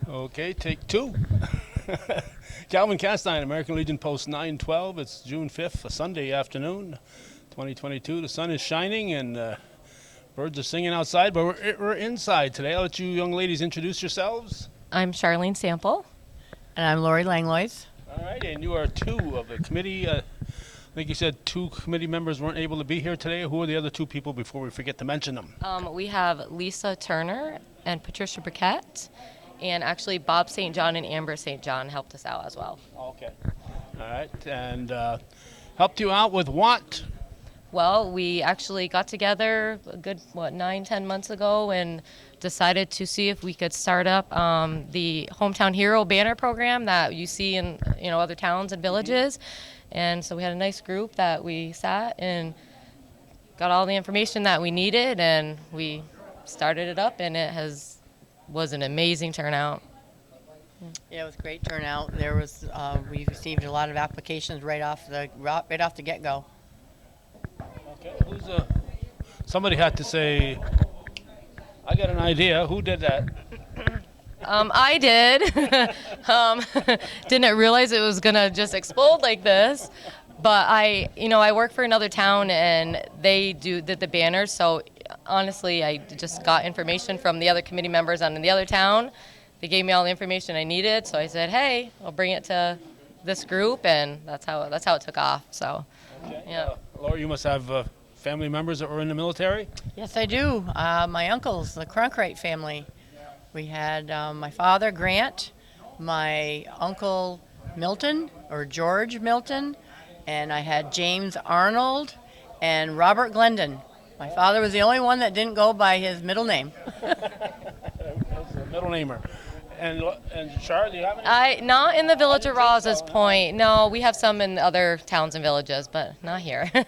Okay, take two. Calvin Castine, American Legion Post 912. It's June 5th, a Sunday afternoon, 2022. The sun is shining and birds are singing outside, but we're inside today. I'll let you young ladies introduce yourselves. I'm Charlene Sample. And I'm Lori Langlois. All right, and you are two of the committee. I think you said two committee members weren't able to be here today. Who are the other two people before we forget to mention them? We have Lisa Turner and Patricia Briquette, and actually Bob St. John and Amber St. John helped us out as well. Okay. All right, and helped you out with what? Well, we actually got together a good, 9-10 months ago and decided to see if we could start up the Hometown Hero banner program that you see in other towns and villages. And so we had a nice group that we sat and got all the information that we needed, and we started it up, and was an amazing turnout. Yeah, it was a great turnout. We received a lot of applications right off the get-go. Okay, somebody had to say, I got an idea. Who did that? I did. Didn't realize it was gonna just explode like this. But I work for another town and they did the banners. So honestly, I just got information from the other committee members on the other town. They gave me all the information I needed. So I said, hey, I'll bring it to this group, and that's how it took off. So, Okay. yeah. Laura, you must have family members that were in the military? Yes, I do. My uncles, the Cronkite family. We had my father, Grant, my uncle, Milton, or George Milton, and I had James Arnold and Robert Glendon. My father was the only one that didn't go by his middle name. That's a middle namer. And Char, do you have any? Not in the village of Rouses Point. No, we have some in other towns and villages, but not here. No,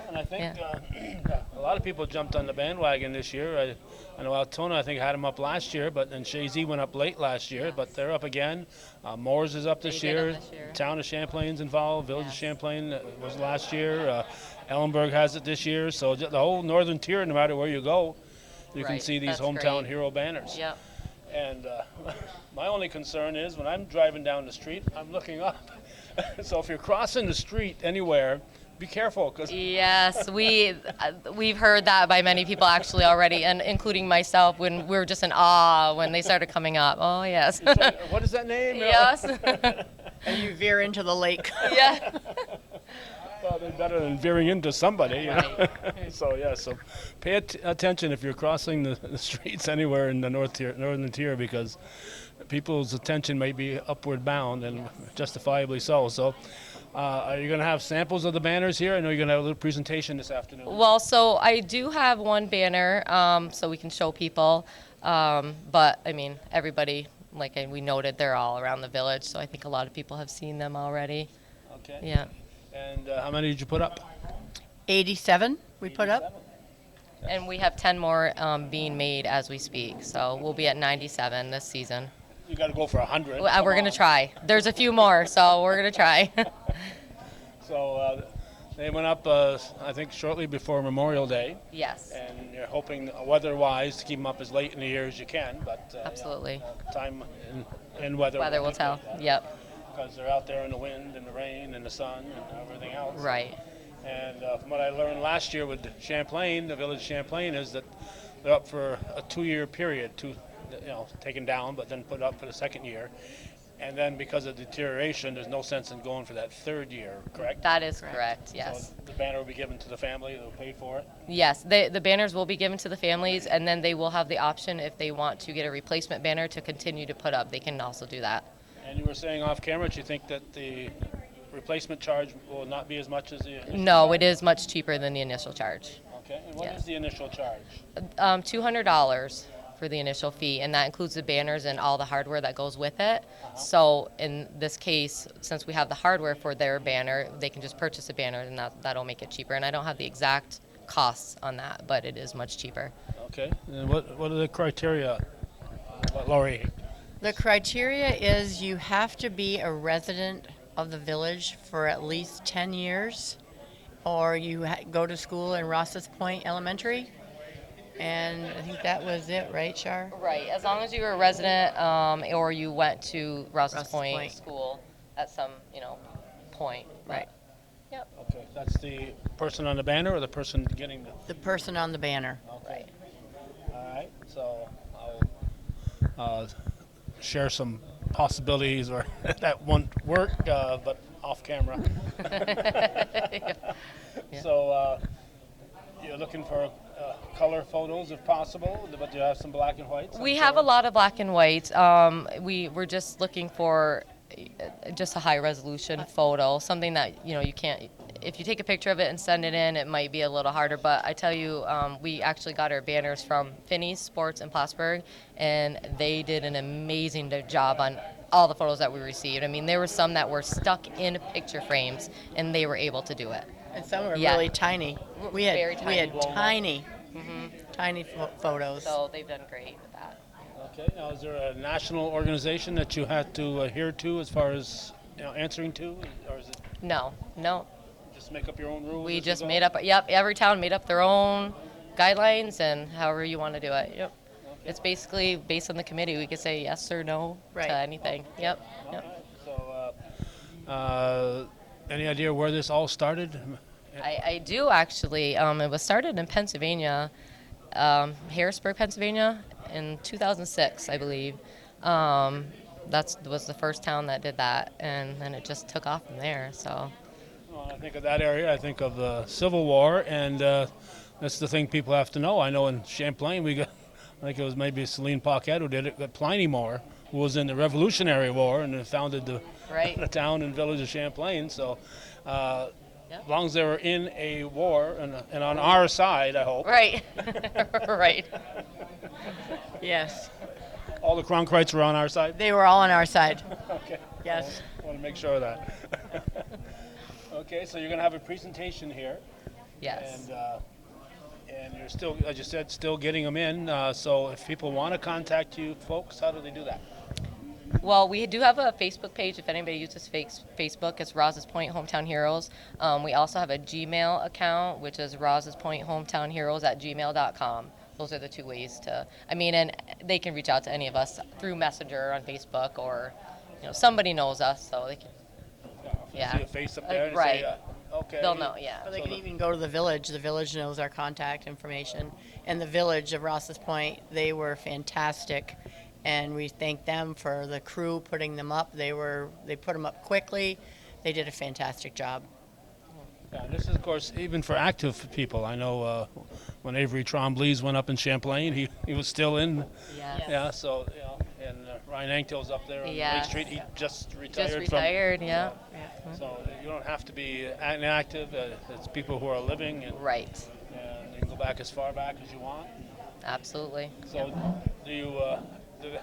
and I think a lot of people jumped on the bandwagon this year. I know Altona, I think, had them up last year, but then Shazy went up late last year, but they're up again. Moores is up this year. Town of Champlain's involved. Village of Champlain was last year. Ellenburg has it this year. So the whole northern tier, no matter where you go, you can see these hometown hero banners. Yep. And my only concern is when I'm driving down the street, I'm looking up. So if you're crossing the street anywhere, be careful. Yes, we've heard that by many people actually already, and including myself, when we were just in awe when they started coming up. Oh, yes. What is that name? Yes. And you veer into the lake. Yeah. Well, they're better than veering into somebody. You know? Right. So pay attention if you're crossing the streets anywhere in the northern tier, because people's attention may be upward bound, and justifiably so. So are you going to have samples of the banners here? I know you're going to have a little presentation this afternoon. Well, so I do have one banner so we can show people, but I mean, everybody, like we noted, they're all around the village, so I think a lot of people have seen them already. Okay. Yeah. And how many did you put up? 87 we put up. And we have 10 more being made as we speak, so we'll be at 97 this season. You got to go for 100. We're going to try. There's a few more, so we're going to try. So they went up, I think, shortly before Memorial Day. Yes. And you're hoping, weather-wise, to keep them up as late in the year as you can. But Absolutely. Time and weather. Weather will tell. Yep. Because they're out there in the wind and the rain and the sun and everything else. Right. And from what I learned last year with Champlain, the village of Champlain, is that they're up for a 2-year period, taken down, but then put up for the second year. And then because of deterioration, there's no sense in going for that third year, correct? That is correct, yes. So the banner will be given to the family, they'll pay for it? Yes, the banners will be given to the families, and then they will have the option, if they want to get a replacement banner to continue to put up, they can also do that. And you were saying off camera that you think that the replacement charge will not be as much as the initial No, charge? it is much cheaper than the initial charge. Okay, and what Yes. is the initial charge? $200 for the initial fee, and that includes the banners and all the hardware that goes with it. So in this case, since we have the hardware for their banner, they can just purchase a banner, and that'll make it cheaper. And I don't have the exact costs on that, but it is much cheaper. Okay, and what are the criteria, Laurie? The criteria is you have to be a resident of the village for at least 10 years, or you go to school in Rouses Point Elementary, And I think that was it, right, Shar? Right, as long as you were a resident, or you went to Rouses Rouses Point Point. School at some, point. Right. Yep. Okay, that's the person on the banner or the person getting the... The person on the banner. Okay. All right, so I'll share some possibilities or that won't work, but off camera. Yeah. So you're looking for color photos if possible, but do you have some black and whites? We have a lot of black and whites. We're just looking for just a high resolution photo, something that you can't. If you take a picture of it and send it in, it might be a little harder. But I tell you, we actually got our banners from Finney's Sports in Plattsburgh, and they did an amazing job on all the photos that we received. I mean, there were some that were stuck in picture frames, and they were able to do it. And some were Yeah. really tiny. We had Very we had tiny. tiny photos. So they've done great with that. Okay, now is there a national organization that you had to adhere to as far as answering to, or is it No. just make up your own rules? We as you just go? made up. Yep, every town made up their own guidelines and however you want to do it. Yep. It's basically based on the committee. We could say yes or no Right. to anything. Yep. All right. So, any idea where this all started? I do actually. It was started in Pennsylvania, Harrisburg, Pennsylvania, in 2006, I believe. That was the first town that did that, and then it just took off from there. So. Well, I think of that area. I think of the Civil War, and that's the thing people have to know. I know in Champlain we got, I think it was maybe Celine Paquette who did it, but Pliny Moore, who was in the Revolutionary War and founded the, Right. the town and village of Champlain. So, Yep. as long as they were in a war and on our side, I hope. Right. Right. Yes. All the Cronkrights were on our side. They were all on our side. Okay. Yes. I want to make sure of that. Okay, so you're going to have a presentation here. Yes. And you're still, as you said, still getting them in. So if people want to contact you folks, how do they do that? Well, we do have a Facebook page. If anybody uses Facebook, it's Rouses Point Hometown Heroes. We also have a Gmail account, which is rousespointhometownheroes@gmail.com. Those are the two ways to, and they can reach out to any of us through Messenger on Facebook, or, somebody knows us, so they can, yeah. See a face up there and Right. say, okay. They'll know, yeah. Or they can even go to the village. The village knows our contact information. And the village of Rouses Point, they were fantastic. And we thank them for the crew putting them up. They put them up quickly. They did a fantastic job. Yeah, this is, of course, even for active people. I know when Avery Trombley's went up in Champlain, he was still in. Yes. Yeah, so, and Ryan Anktel's up there on Lake Yes. Street. He just retired Just retired, from. yeah. So you don't have to be inactive. It's people who are living, and Right. you can go back as far back as you want. Absolutely. So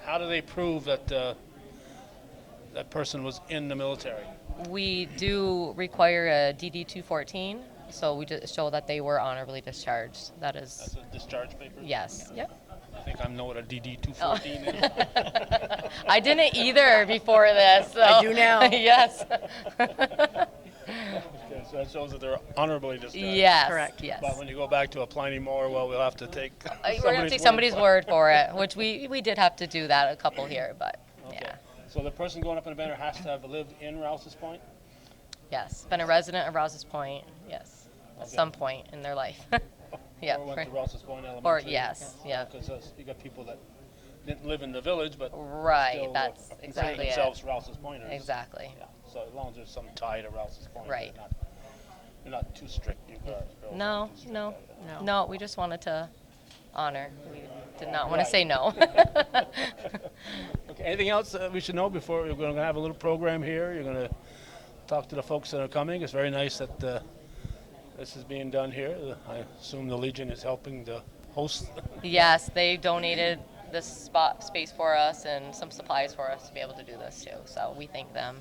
how do they prove that that person was in the military? We do require a DD-214, so we just show that they were honorably discharged. That That's is, a discharge paper? yes. Yep. I think I know what a DD-214 is. I didn't either before this. So. I do now. Yes. Okay, so that shows that they're honorably discharged. Yes. Correct. Yes. But when you go back to a Pliny Moore, well, we'll have to take We're going to take somebody's word for it, which we did have to do that, a couple here, but Okay. yeah. So the person going up in the banner has to have lived in Rouses Point? Yes. Been a resident of Rouses Point, yes, at Okay. some point in their life. Yeah. Or went right. to Rouses Point Elementary? Or, yes, yeah. Because you got people that didn't live in the village, but Right, still that's consider exactly it. themselves Rouses Pointers. Exactly. Yeah. So as long as there's some tie to Rouses Point. Right. You're not too strict. No, no, No. no, we just wanted to honor. We did not want to say no. Okay. Anything else we should know before we're going to have a little program here? You're going to talk to the folks that are coming. It's very nice that this is being done here. I assume the Legion is helping to host. Yes, they donated this space for us and some supplies for us to be able to do this too. So we thank them.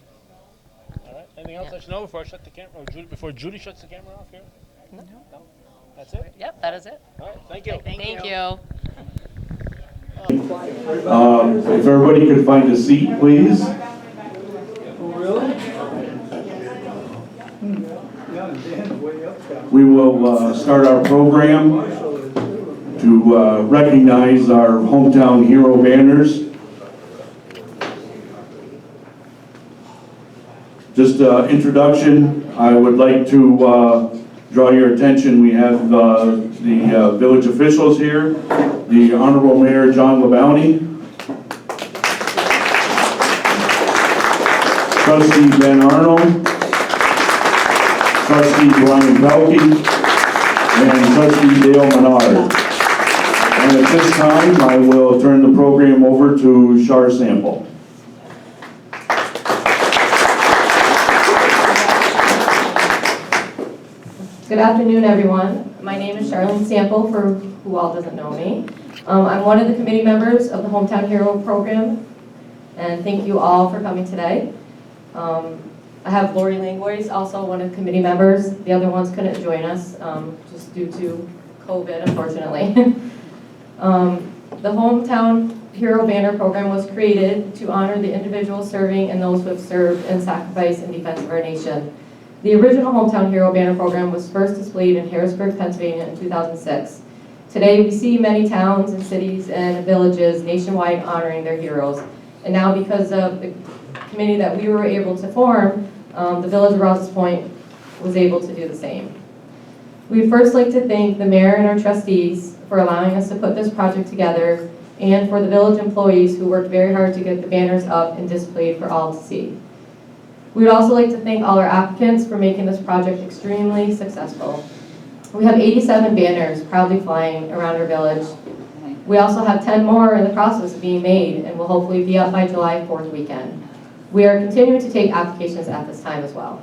All right. Anything else Yeah. I should know before I shut the camera? Or before Judy shuts the camera off here? No. No? That's it? Yep, that is it. All right. Thank you. Thank you. If everybody could find a seat, please. We will start our program to recognize our hometown hero banners. Just introduction, I would like to draw your attention. We have the village officials here, the Honorable Mayor John Lafountain, Trustee Ben Arnold, Trustee Brian Pelkey, and Trustee Dale Menard. And at this time, I will turn the program over to Shar Sample. Good afternoon, everyone. My name is Charlene Sample, for who all doesn't know me. I'm one of the committee members of the Hometown Hero program, and thank you all for coming today. I have Lori Langlois, also one of the committee members. The other ones couldn't join us just due to COVID, unfortunately. The Hometown Hero Banner program was created to honor the individuals serving and those who have served and sacrificed in defense of our nation. The original Hometown Hero Banner program was first displayed in Harrisburg, Pennsylvania in 2006. Today we see many towns and cities and villages nationwide honoring their heroes. And now because of the committee that we were able to form, the Village of Rouses Point was able to do the same. We'd first like to thank the mayor and our trustees for allowing us to put this project together, and for the village employees who worked very hard to get the banners up and displayed for all to see. We'd also like to thank all our applicants for making this project extremely successful. We have 87 banners proudly flying around our village. We also have 10 more in the process of being made and will hopefully be up by July 4th weekend. We are continuing to take applications at this time as well.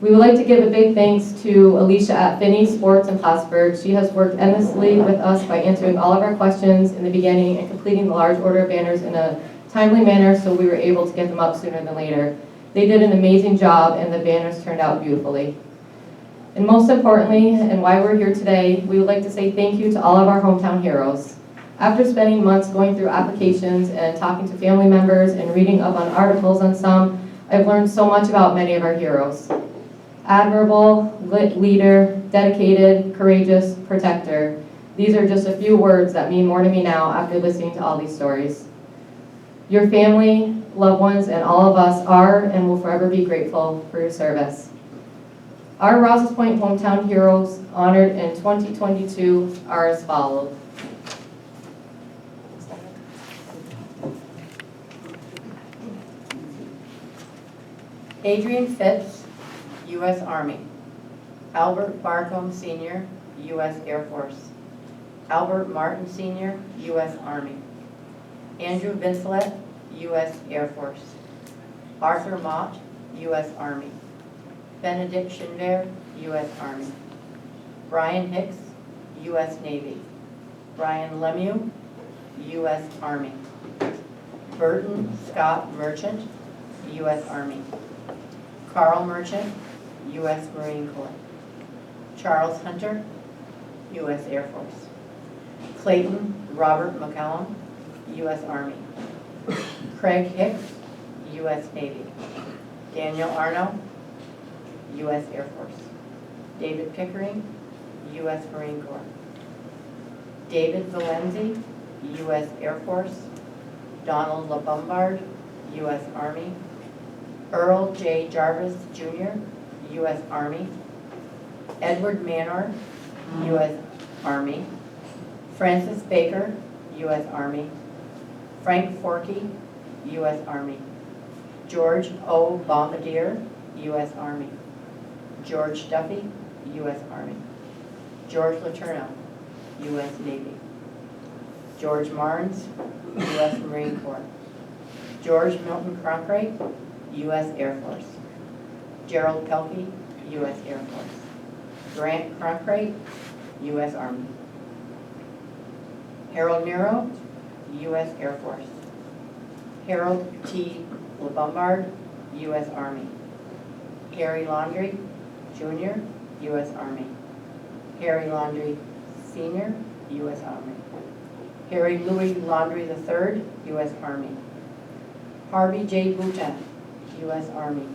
We would like to give a big thanks to Alicia at Finney Sports in Plattsburgh. She has worked endlessly with us by answering all of our questions in the beginning and completing the large order of banners in a timely manner, so we were able to get them up sooner than later. They did an amazing job, and the banners turned out beautifully. And most importantly, and why we're here today, we would like to say thank you to all of our hometown heroes. After spending months going through applications and talking to family members and reading up on articles on some, I've learned so much about many of our heroes. Admirable, leader, dedicated, courageous, protector. These are just a few words that mean more to me now after listening to all these stories. Your family, loved ones, and all of us are and will forever be grateful for your service. Our Rouses Point Hometown Heroes honored in 2022 are as follows. Adrian Phipps, U.S. Army. Albert Barcombe Sr., U.S. Air Force. Albert Martin Sr., U.S. Army. Andrew Vincelet, U.S. Air Force. Arthur Mott, U.S. Army. Benedict Shinver, U.S. Army. Brian Hicks, U.S. Navy. Brian Lemieux, U.S. Army. Burton Scott Merchant, U.S. Army. Carl Merchant, U.S. Marine Corps. Charles Hunter, U.S. Air Force. Clayton Robert McCallum, U.S. Army. Craig Hicks, U.S. Navy. Daniel Arno, U.S. Air Force. David Pickering, U.S. Marine Corps. David Valenzi, U.S. Air Force. Donald LaBombard, U.S. Army. Earl J. Jarvis, Jr., U.S. Army. Edward Manor, U.S. Army. Francis Baker, U.S. Army. Frank Forkey, U.S. Army. George O. Bombardier, U.S. Army. George Duffy, U.S. Army. George Letourneau, U.S. Navy. George Marnes, U.S. Marine Corps. George Milton Cronkite, U.S. Air Force. Gerald Pelkey, U.S. Air Force. Grant Cronkite, U.S. Army. Harold Nero, U.S. Air Force. Harold T. LaBombard, U.S. Army. Harry Laundrie, Jr., U.S. Army. Harry Laundrie, Sr., U.S. Army. Harry Louis Laundrie III, U.S. Army. Harvey J. Boutin, U.S. Army.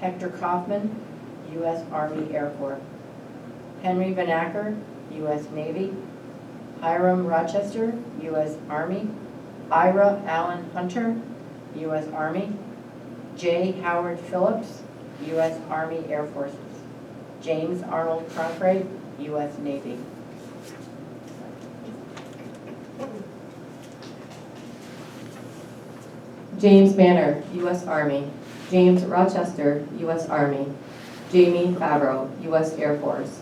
Hector Kaufman, U.S. Army Air Corps. Henry Van Acker, U.S. Navy. Hiram Rochester, U.S. Army. Ira Allen Hunter, U.S. Army. J. Howard Phillips, U.S. Army Air Forces. James Arnold Cronkrite, U.S. Navy. James Manor, U.S. Army. James Rochester, U.S. Army. Jamie Farrell, U.S. Air Force.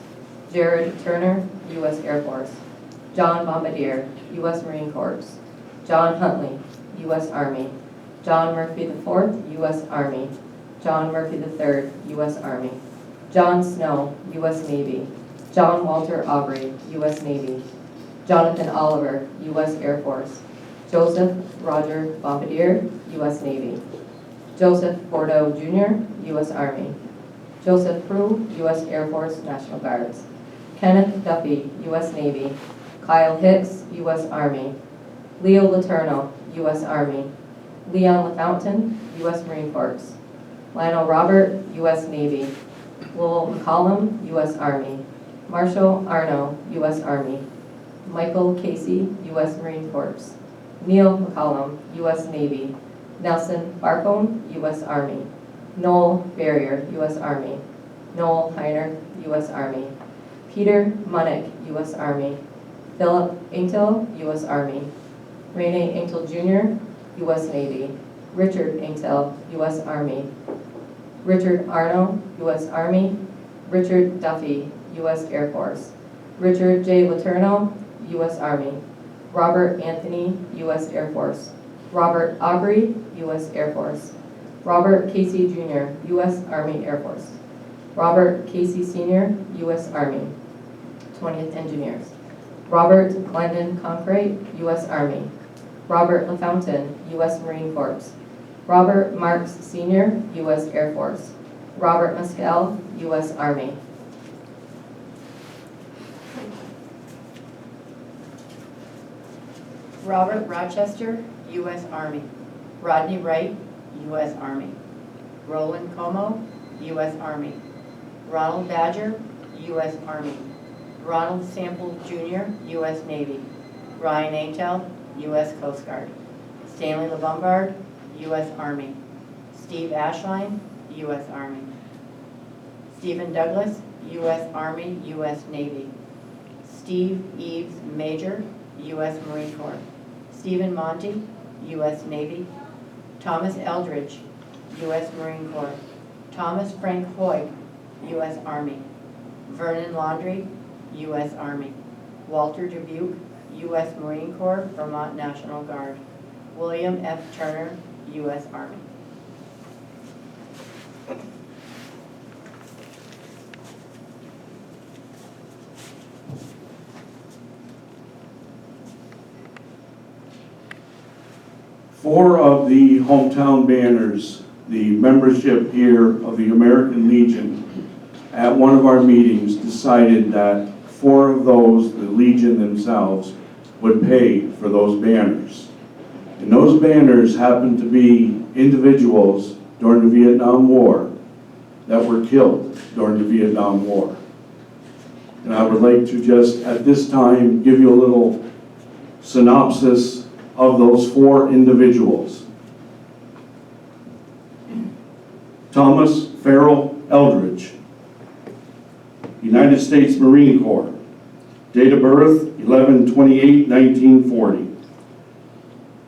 Jared Turner, U.S. Air Force. John Bombardier, U.S. Marine Corps. John Huntley, U.S. Army. John Murphy IV, U.S. Army. John Murphy III, U.S. Army. John Snow, U.S. Navy. John Walter Aubrey, U.S. Navy. Jonathan Oliver, U.S. Air Force. Joseph Roger Bombardier, U.S. Navy. Joseph Bordeaux Jr., U.S. Army. Joseph Prue, U.S. Air Force National Guards. Kenneth Duffy, U.S. Navy. Kyle Hicks, U.S. Army. Leo Letourneau, U.S. Army. Leon Lafountain, U.S. Marine Corps. Lionel Robert, U.S. Navy. Lowell McCollum, U.S. Army. Marshall Arno, U.S. Army. Michael Casey, U.S. Marine Corps. Neil McCollum, U.S. Navy. Nelson Barcone, U.S. Army. Noel Barrier, U.S. Army. Noel Heiner, U.S. Army. Peter Munnick, U.S. Army. Philip Engel, U.S. Army. Rene Engel Jr., U.S. Navy. Richard Engel, U.S. Army. Richard Arno, U.S. Army. Richard Duffy, U.S. Air Force. Richard J. Letourneau, U.S. Army. Robert Anthony, U.S. Air Force. Robert Aubrey, U.S. Air Force. Robert Casey Jr., U.S. Army Air Force. Robert Casey Sr., U.S. Army. 20th Engineers. Robert Glendon Cronkrite, U.S. Army. Robert Lafountain, U.S. Marine Corps. Robert Marks Sr., U.S. Air Force. Robert Mescal, U.S. Army. Robert Rochester, U.S. Army. Rodney Wright, U.S. Army. Roland Como, U.S. Army. Ronald Badger, U.S. Army. Ronald Sample Jr., U.S. Navy. Ryan Antel, U.S. Coast Guard. Stanley LeBombard, U.S. Army. Steve Ashline, U.S. Army. Stephen Douglas, U.S. Army, U.S. Navy. Steve Eves Major, U.S. Marine Corps. Stephen Monty, U.S. Navy. Thomas Eldridge, U.S. Marine Corps. Thomas Frank Hoy, U.S. Army. Vernon Laundrie, U.S. Army. Walter Dubuque, U.S. Marine Corps, Vermont National Guard. William F. Turner, U.S. Army. Four of the hometown banners, the membership here of the American Legion, at one of our meetings decided that four of those, the Legion themselves, would pay for those banners. And those banners happened to be individuals during the Vietnam War that were killed during the Vietnam War. And I would like to just, at this time, give you a little synopsis of those four individuals. Thomas Farrell Eldridge, United States Marine Corps. Date of birth, 11/28/1940.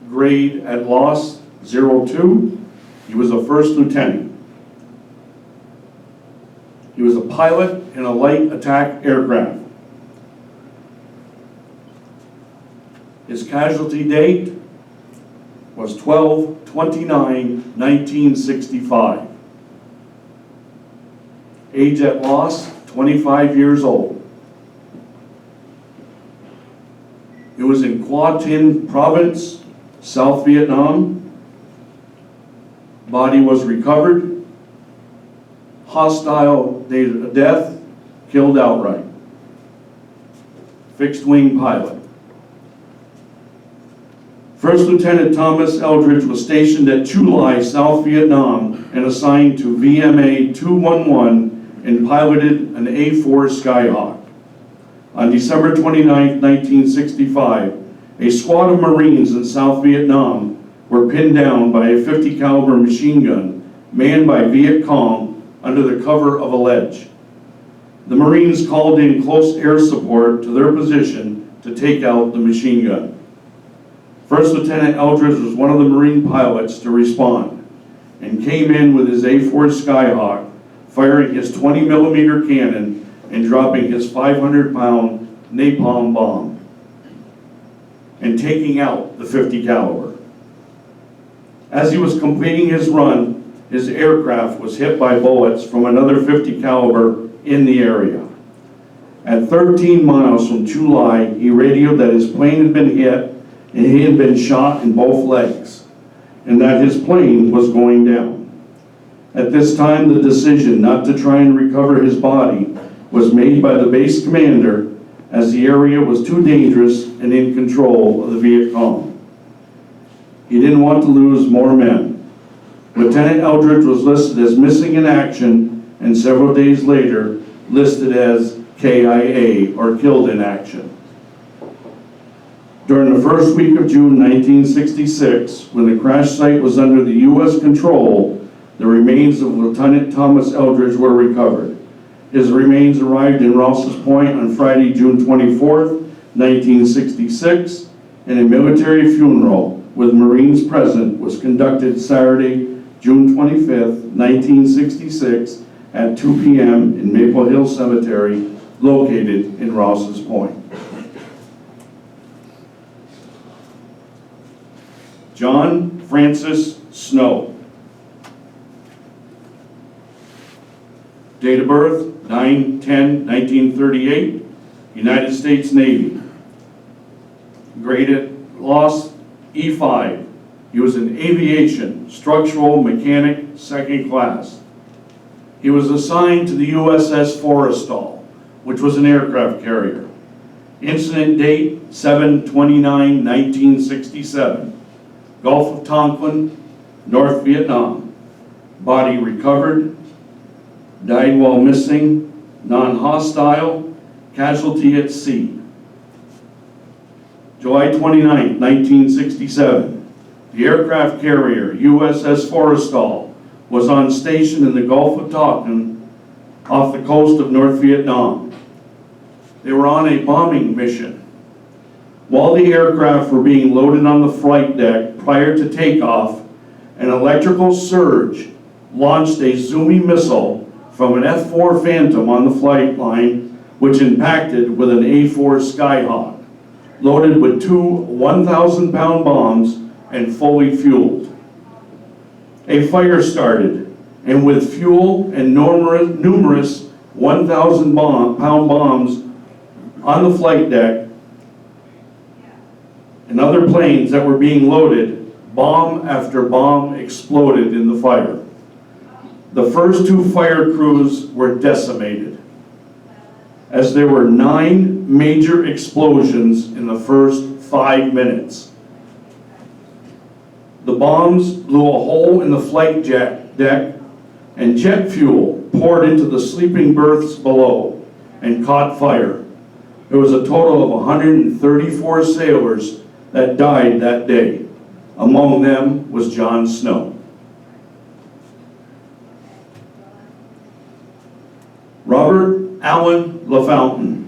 Grade at loss, 02. He was a first lieutenant. He was a pilot in a light attack aircraft. His casualty date was 12/29/1965. Age at loss, 25 years old. It was in Qua Tin Province, South Vietnam. Body was recovered. Hostile date of death, killed outright. Fixed wing pilot. First Lieutenant Thomas Eldridge was stationed at Chu Lai, South Vietnam, and assigned to VMA 211 and piloted an A-4 Skyhawk. On December 29, 1965, a squad of Marines in South Vietnam were pinned down by a .50 caliber machine gun manned by Viet Cong under the cover of a ledge. The Marines called in close air support to their position to take out the machine gun. First Lieutenant Eldridge was one of the Marine pilots to respond and came in with his A4 Skyhawk, firing his 20-millimeter cannon and dropping his 500-pound napalm bomb and taking out the .50 caliber. As he was completing his run, his aircraft was hit by bullets from another .50 caliber in the area. At 13 miles from Chu Lai, he radioed that his plane had been hit and he had been shot in both legs, and that his plane was going down. At this time, the decision not to try and recover his body was made by the base commander, as the area was too dangerous and in control of the Viet Cong. He didn't want to lose more men. Lieutenant Eldridge was listed as missing in action, and several days later listed as KIA, or killed in action. During the first week of June 1966, when the crash site was under the U.S. control, the remains of Lieutenant Thomas Eldridge were recovered. His remains arrived in Rouses Point on Friday, June 24th, 1966, and a military funeral with Marines present was conducted Saturday, June 25th, 1966, at 2 p.m. in Maple Hill Cemetery, located in Rouses Point. John Francis Snow. Date of birth, 9/10/1938, United States Navy. Graded loss, E5. He was in aviation, structural mechanic, second class. He was assigned to the USS Forrestal, which was an aircraft carrier. Incident date, 7/29/1967. Gulf of Tonkin, North Vietnam. Body recovered. Died while missing, non-hostile, casualty at sea. July 29, 1967. The aircraft carrier USS Forrestal was on station in the Gulf of Tonkin off the coast of North Vietnam. They were on a bombing mission. While the aircraft were being loaded on the flight deck prior to takeoff, an electrical surge launched a Zoomy missile from an F-4 Phantom on the flight line, which impacted with an A4 Skyhawk, loaded with two 1,000-pound bombs and fully fueled. A fire started, and with fuel and numerous 1,000-pound bombs on the flight deck and other planes that were being loaded, bomb after bomb exploded in the fire. The first two fire crews were decimated, as there were 9 major explosions in the first 5 minutes. The bombs blew a hole in the flight deck, and jet fuel poured into the sleeping berths below and caught fire. There was a total of 134 sailors that died that day. Among them was John Snow. Robert Allen Lafountain.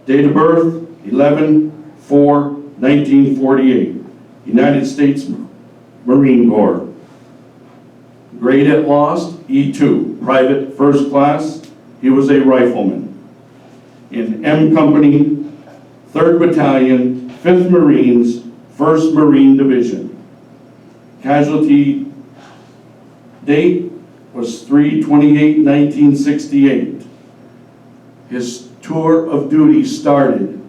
Date of birth, 11/4/1948. United States Marine Corps. Grade at lost, E2, private first class. He was a rifleman. In M Company, 3rd Battalion, 5th Marines, 1st Marine Division. Casualty date was 3/28/1968. His tour of duty started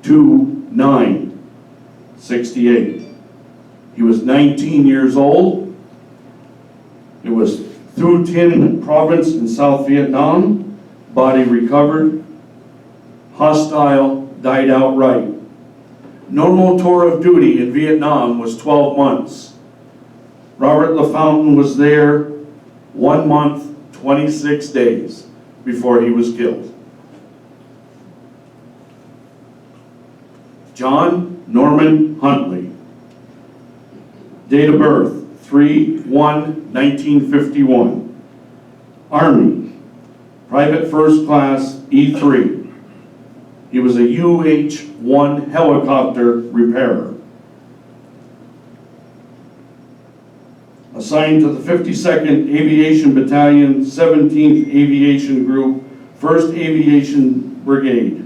2/9/68. He was 19 years old. It was Thu Tin Province in South Vietnam. Body recovered. Hostile, died outright. Normal tour of duty in Vietnam was 12 months. Robert Lafountain was there 1 month, 26 days before he was killed. John Norman Huntley. Date of birth, 3/1/1951. Army, Private First Class E3. He was a UH-1 helicopter repairer. Assigned to the 52nd Aviation Battalion, 17th Aviation Group, 1st Aviation Brigade.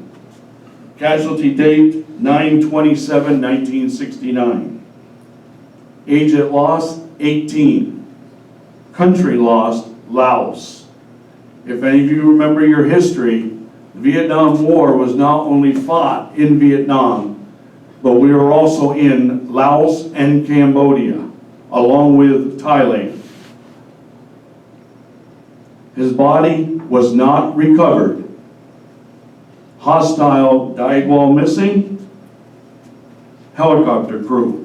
Casualty date, 9/27/1969. Age at lost, 18. Country lost, Laos. If any of you remember your history, the Vietnam War was not only fought in Vietnam, but we were also in Laos and Cambodia, along with Thailand. His body was not recovered. Hostile died while missing. Helicopter crew.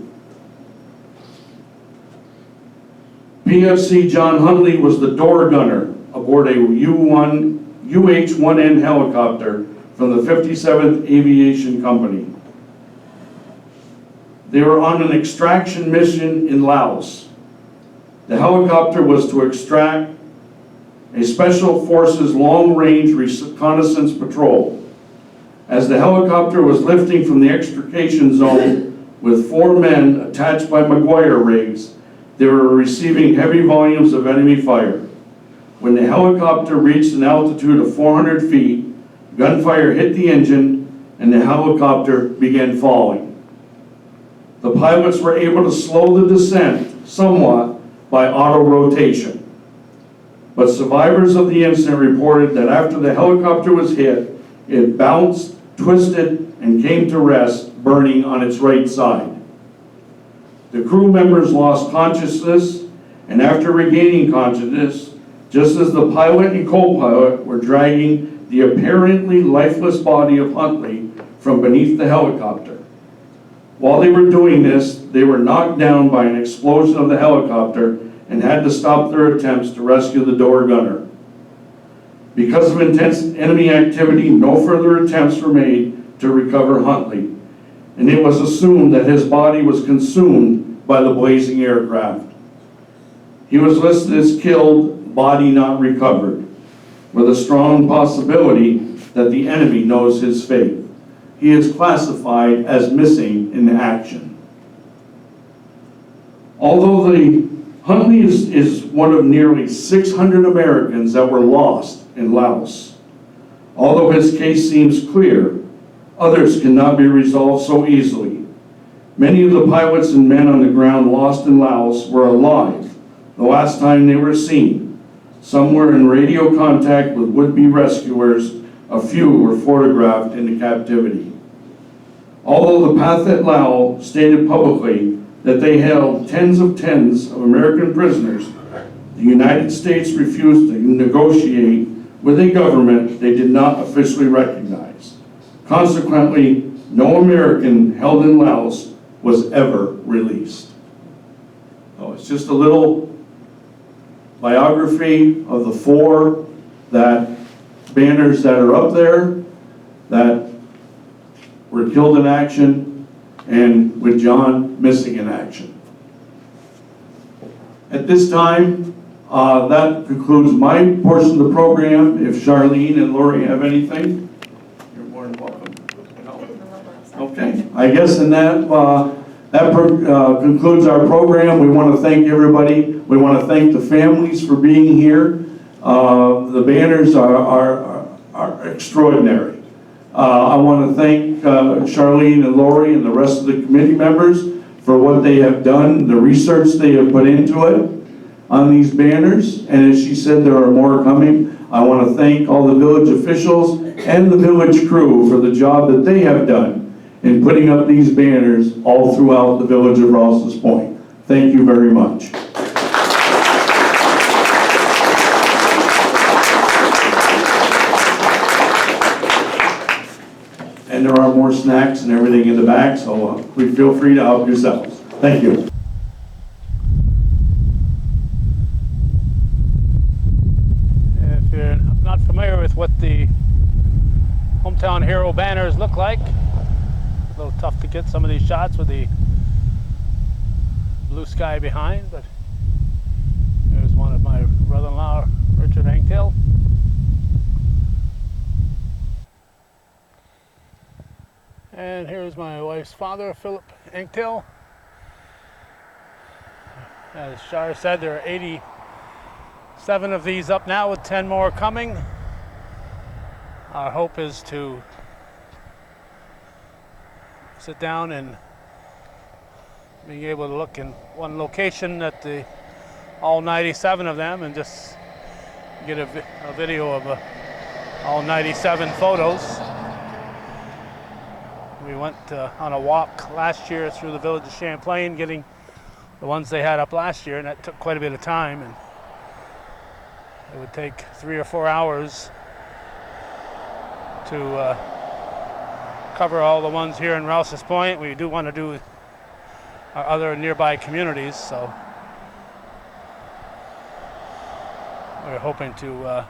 PFC John Huntley was the door gunner aboard a UH-1N helicopter from the 57th Aviation Company. They were on an extraction mission in Laos. The helicopter was to extract a Special Forces long-range reconnaissance patrol. As the helicopter was lifting from the extrication zone with 4 men attached by McGuire rigs, they were receiving heavy volumes of enemy fire. When the helicopter reached an altitude of 400 feet, gunfire hit the engine and the helicopter began falling. The pilots were able to slow the descent somewhat by auto-rotation. But survivors of the incident reported that after the helicopter was hit, it bounced, twisted, and came to rest, burning on its right side. The crew members lost consciousness, and after regaining consciousness, just as the pilot and co-pilot were dragging the apparently lifeless body of Huntley from beneath the helicopter. While they were doing this, they were knocked down by an explosion of the helicopter and had to stop their attempts to rescue the door gunner. Because of intense enemy activity, no further attempts were made to recover Huntley, and it was assumed that his body was consumed by the blazing aircraft. He was listed as killed, body not recovered, with a strong possibility that the enemy knows his fate. He is classified as missing in action. Although Huntley is one of nearly 600 Americans that were lost in Laos. Although his case seems clear, others cannot be resolved so easily. Many of the pilots and men on the ground lost in Laos were alive the last time they were seen. Some were in radio contact with would-be rescuers. A few were photographed into captivity. Although the Pathet Lao stated publicly that they held tens of American prisoners, the United States refused to negotiate with a government they did not officially recognize. Consequently, no American held in Laos was ever released. So it's just a little biography of the 4 banners that are up there that were killed in action, and with John missing in action. At this time, that concludes my portion of the program. If Charlene and Lori have anything, you're more than welcome. No? Okay, I guess in that concludes our program. We want to thank everybody. We want to thank the families for being here. The banners are extraordinary. I want to thank Charlene and Lori and the rest of the committee members for what they have done, the research they have put into it on these banners. And as she said, there are more coming. I want to thank all the village officials and the village crew for the job that they have done in putting up these banners all throughout the village of Rouses Point. Thank you very much. And there are more snacks and everything in the back, so please feel free to help yourselves. Thank you. If you're not familiar with what the Hometown Hero banners look like, A little tough to get some of these shots with the blue sky behind, but there's one of my brother-in-law, Richard Anktail. And here's my wife's father, Philip Anktail. As Shar said, there are 87 of these up now with 10 more coming. Our hope is to sit down and being able to look in one location at all 97 of them and just get a video of all 97 photos. We went on a walk last year through the village of Champlain, getting the ones they had up last year, and that took quite a bit of time, and it would take 3 or 4 hours to cover all the ones here in Rouses Point. We do want to do our other nearby communities, so we're hoping to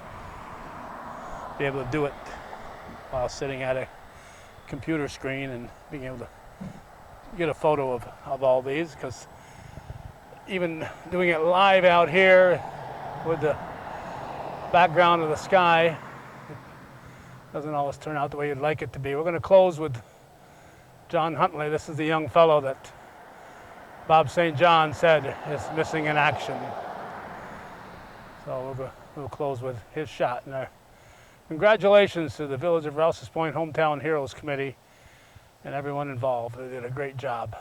be able to do it while sitting at a computer screen and being able to get a photo of all these, because even doing it live out here with the background of the sky, it doesn't always turn out the way you'd like it to be. We're going to close with John Huntley. This is the young fellow that Bob St. John said is missing in action. So we'll close with his shot. And congratulations to the Village of Rouses Point Hometown Heroes Committee and everyone involved. They did a great job.